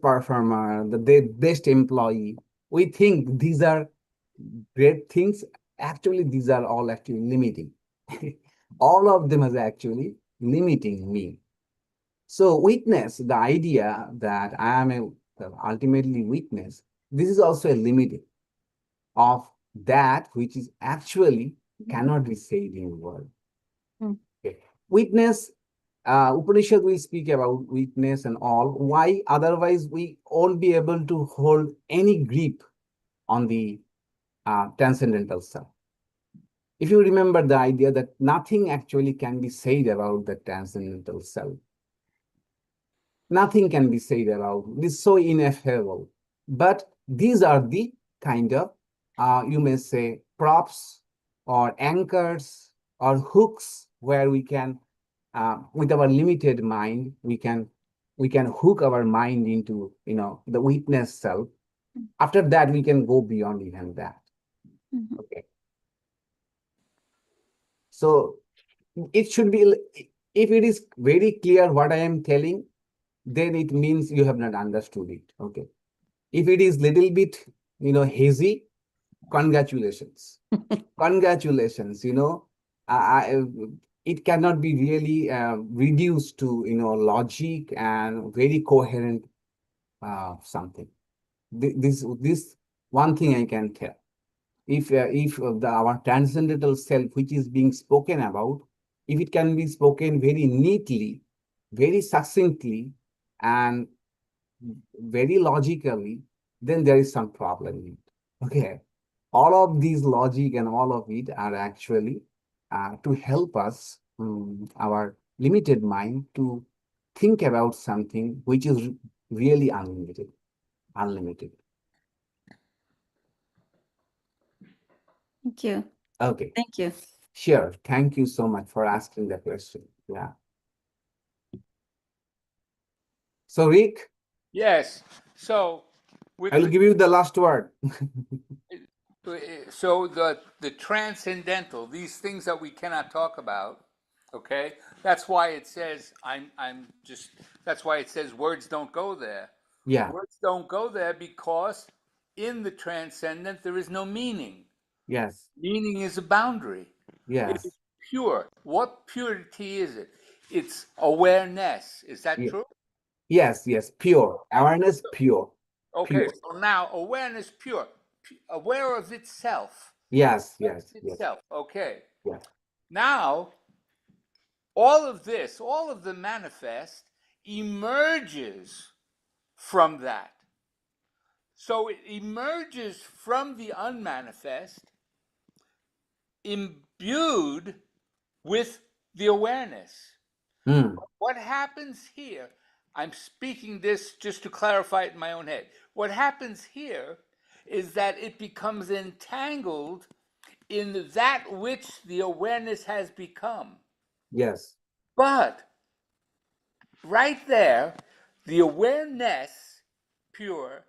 performer, the best employee. We think these are great things. Actually, these are all actually limiting. All of them is actually limiting me. So witness, the idea that I am ultimately witness, this is also a limiting of that which is actually cannot be said in word. Okay. Witness, Upanishad will speak about witness and all. Why? Otherwise, we won't be able to hold any grip on the transcendental self. If you remember the idea that nothing actually can be said about the transcendental self. Nothing can be said about it. This is so ineffable. But these are the kind of, you may say, props or anchors or hooks where we can, with our limited mind, we can hook our mind into, the witness self. After that, we can go beyond even that. Okay. So it should be, if it is very clear what I am telling, then it means you have not understood it. Okay. If it is little bit, hazy, congratulations. Congratulations, it cannot be really reduced to, logic and very coherent something. This one thing I can tell. If our transcendental self, which is being spoken about, if it can be spoken very neatly, very succinctly, and very logically, then there is some problem in it. Okay. All of these logic and all of it are actually to help us, our limited mind, to think about something which is really unlimited.
Thank you.
Okay.
Thank you.
Sure. Thank you so much for asking the question. Yeah. So, Rick,
Yes. So with
I'll give you the last word.
so the transcendental, these things that we cannot talk about, okay? That's why it says that's why it says words don't go there.
Yeah.
Words don't go there because in the transcendent there is no meaning.
Yes.
Meaning is a boundary. It
Yes.
is pure. What purity is it? It's awareness. Is that
Yeah.
true?
Yes. Yes. Pure awareness. Pure.
Okay,
Pure.
so now awareness pure, aware of itself.
Yes. Yes. Yes.
Itself. Okay.
Yeah.
Now, all of this, all of the manifest emerges from that. So it emerges from the unmanifest, imbued with the awareness.
Hmm.
What happens here, I'm speaking this just to clarify it in my own head. What happens here is that it becomes entangled in that which the awareness has become.
Yes.
But right there, the awareness, pure,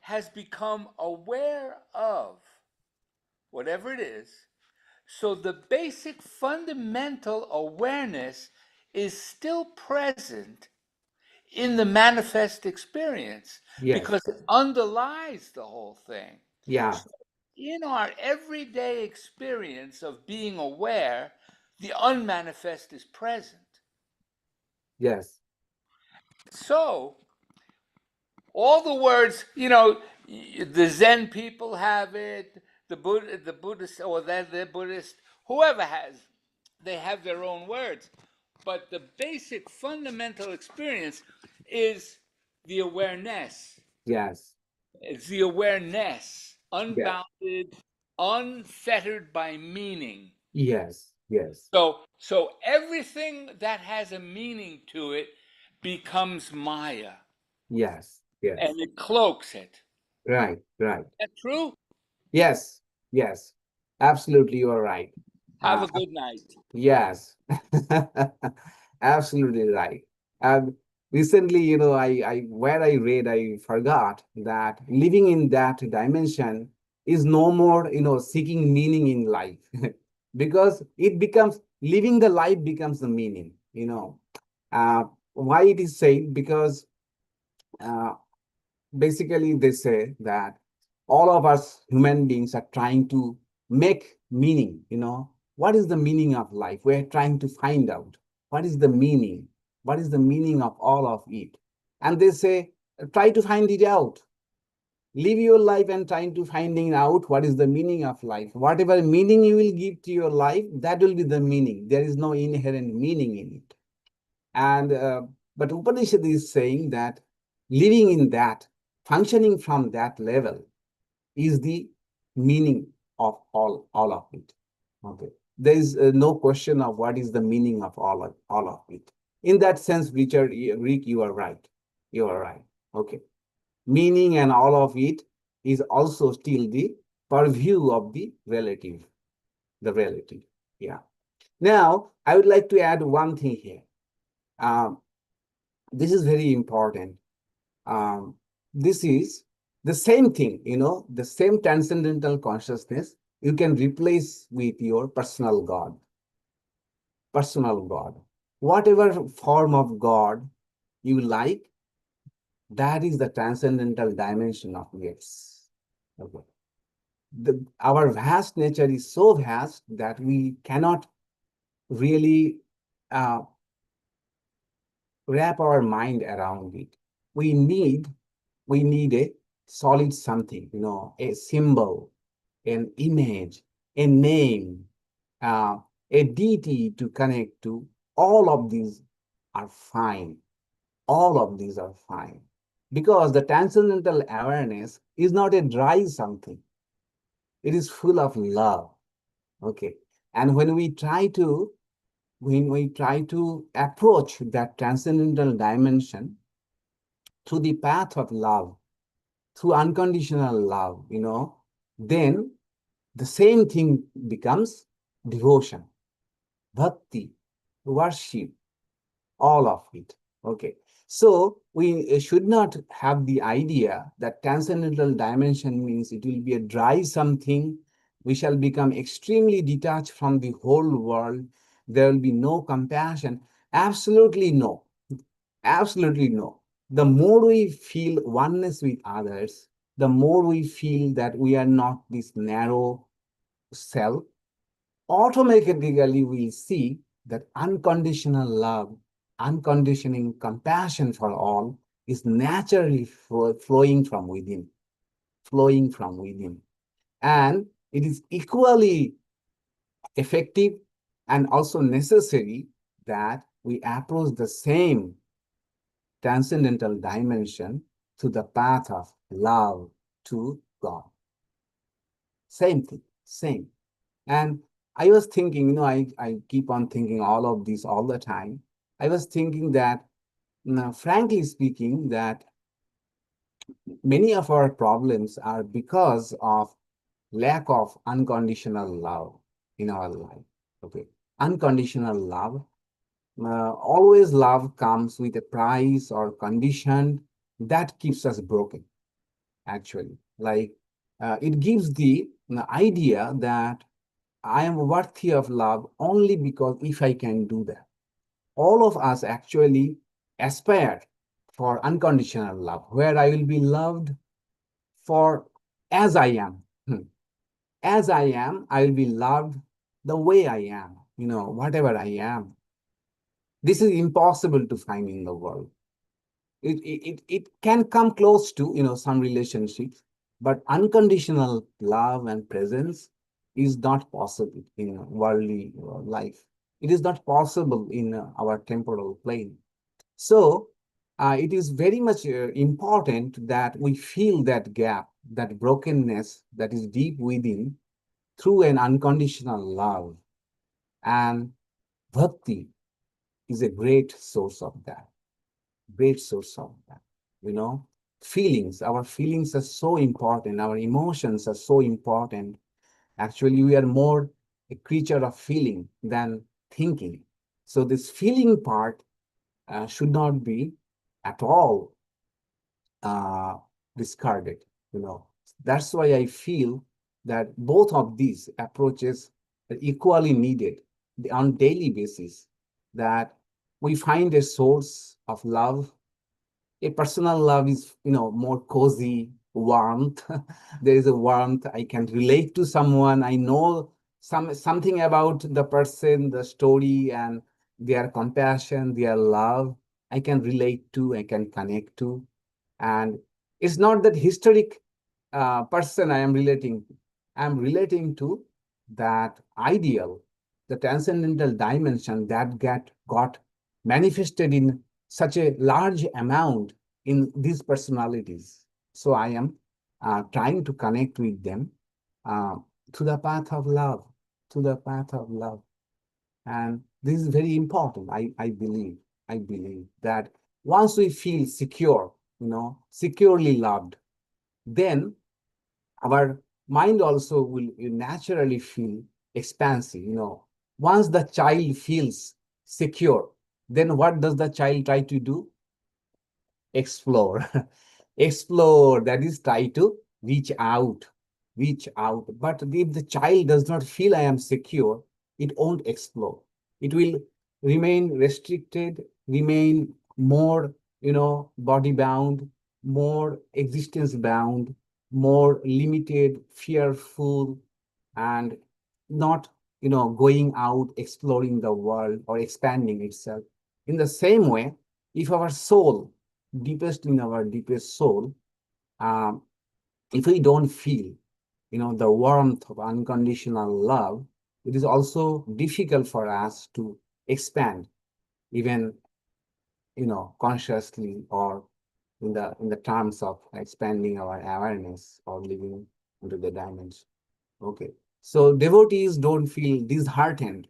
has become aware of whatever it is. So the basic fundamental awareness is still present in the manifest experience
Yes.
because it underlies the whole thing.
Yeah.
So in our everyday experience of being aware, the unmanifest is present.
Yes.
So all the words, the Zen people have it, the Buddhist, or the Buddhist, whoever has, they have their own words. But the basic fundamental experience is the awareness.
Yes.
It's the awareness,
Yes.
unbounded, unfettered by meaning.
Yes. Yes.
So everything that has a meaning to it becomes Maya,
Yes. Yes.
and it cloaks it.
Right. Right.
Is that true?
Yes. Yes. Absolutely, you are right.
Have a good night.
Yes. Absolutely right. Recently, where I read, I forgot that living in that dimension is no more, seeking meaning in life because it becomes living the life becomes the meaning, Why it is said? Because uh, basically they say that all of us human beings are trying to make meaning, what is the meaning of life? We're trying to find out what is the meaning, of all of it. And they say, try to find it out. Live your life and trying to finding out what is the meaning of life. Whatever meaning you will give to your life, that will be the meaning. There is no inherent meaning in it. And but Upanishad is saying that living in that, functioning from that level, is the meaning of all of it. Okay, there is no question of what is the meaning of all of it. In that sense, Richard, Rick, you are right. You are right. Okay, meaning and all of it is also still the purview of the relative. The relative. Yeah. Now, I would like to add one thing here. This is very important. This is the same thing, the same transcendental consciousness you can replace with your personal God. Personal God. Whatever form of God you like, that is the transcendental dimension of yes. Okay. Our vast nature is so vast that we cannot really wrap our mind around it. We need a solid something, a symbol, an image, a name, a deity to connect to. All of these are fine. All of these are fine. Because the transcendental awareness is not a dry something. It is full of love. Okay. And when we try to approach that transcendental dimension through the path of love, through unconditional love, then the same thing becomes devotion, bhakti, worship, all of it. Okay. So we should not have the idea that transcendental dimension means it will be a dry something. We shall become extremely detached from the whole world. There will be no compassion. Absolutely no. Absolutely no. The more we feel oneness with others, the more we feel that we are not this narrow self, automatically we'll see that unconditional love, unconditioning compassion for all is naturally flowing from within, flowing from within. And it is equally effective and also necessary that we approach the same transcendental dimension to the path of love, to God. Same thing, same. And I was thinking, I keep on thinking all of this all the time. I was thinking that, frankly speaking, that many of our problems are because of lack of unconditional love in our life. Okay, unconditional love. Always love comes with a price or condition that keeps us broken, actually. Like it gives the idea that I am worthy of love only because if I can do that. All of us actually aspire for unconditional love, where I will be loved for as I am. As I am, I will be loved the way I am, whatever I am. This is impossible to find in the world. It can come close to, some relationships, but unconditional love and presence is not possible in worldly life. It is not possible in our temporal plane. So it is very much important that we fill that gap, that brokenness that is deep within through an unconditional love. And bhakti is a great source of that, great source of that. Feelings, our feelings are so important, our emotions are so important. Actually, we are more a creature of feeling than thinking. So this feeling part should not be at all discarded. That's why I feel that both of these approaches are equally needed on daily basis, that we find a source of love. A personal love is, more cozy, warmth. There is a warmth. I can relate to someone. I know something about the person, the story, and their compassion, their love. I can relate to, I can connect to. And it's not that historic person I am relating to. I'm relating to that ideal, the transcendental dimension that got manifested in such a large amount in these personalities. So I am trying to connect with them to the path of love, to the path of love. And this is very important. I believe that once we feel secure, securely loved, then our mind also will naturally feel expansive. Once the child feels secure, then what does the child try to do? Explore. Explore, that is, try to reach out. But if the child does not feel I am secure, it won't explore. It will remain restricted, remain more, body bound, more existence bound, more limited, fearful, and not, going out, exploring the world or expanding itself. In the same way, if our soul, deepest in our deepest soul, if we don't feel, the warmth of unconditional love, it is also difficult for us to expand, even, consciously, or in the terms of expanding our awareness or living into the dimension. Okay. So devotees don't feel disheartened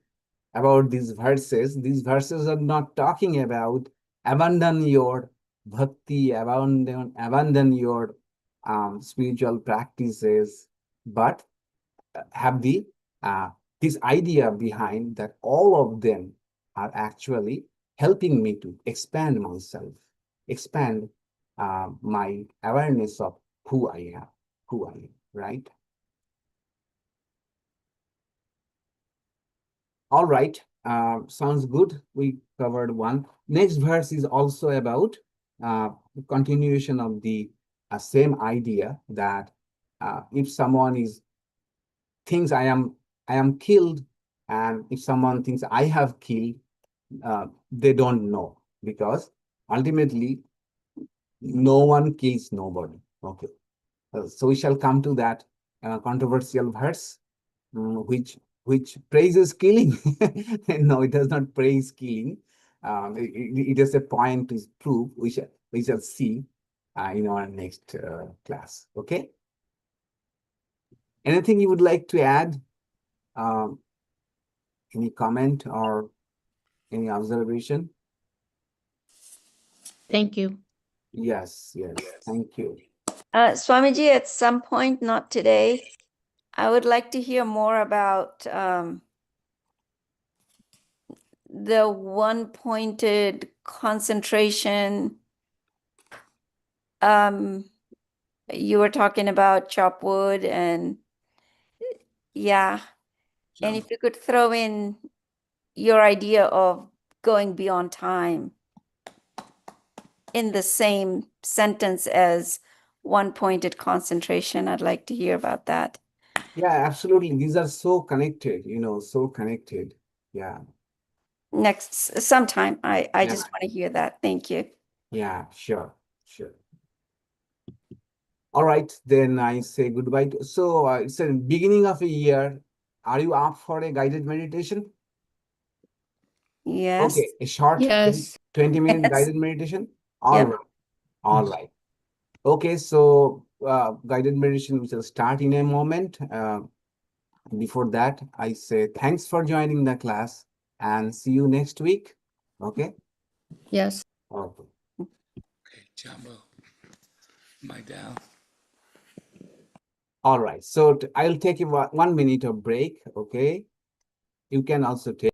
about these verses. These verses are not talking about abandon your bhakti, abandon your spiritual practices, but have this idea behind that all of them are actually helping me to expand myself, expand my awareness of who I am, right? All right, sounds good. We covered one. Next verse is also about the continuation of the same idea that if someone thinks I am killed, and if someone thinks I have killed, they don't know, because ultimately no one kills nobody. Okay, so we shall come to that controversial verse, which praises killing. No, it does not praise killing. It is a point to prove. We shall see in our next class. Okay. Anything you would like to add? Any comment or any observation?
Thank you.
Yes, yes. Thank you.
Swamiji, at some point, not today, I would like to hear more about the one-pointed concentration. You were talking about chop wood and yeah. And if you could throw in your idea of going beyond time in the same sentence as one-pointed concentration, I'd like to hear about that.
Yeah, absolutely. These are so connected, so connected. Yeah.
Next, sometime. I
Yeah.
just want to hear that. Thank you.
Yeah, sure. All right, then I say goodbye. So it's the beginning of a year. Are you up for a guided meditation?
Yes.
Okay, a short
Yes.
20-minute
Yes.
guided meditation. All
Yep.
right. All right. Okay, so guided meditation, which will start in a moment. Before that, I say thanks for joining the class and see you next week. Okay?
Yes.
Okay.
Okay, Jumbo. Am I down?
All right. So I'll take a 1 minute of break. Okay. You can also take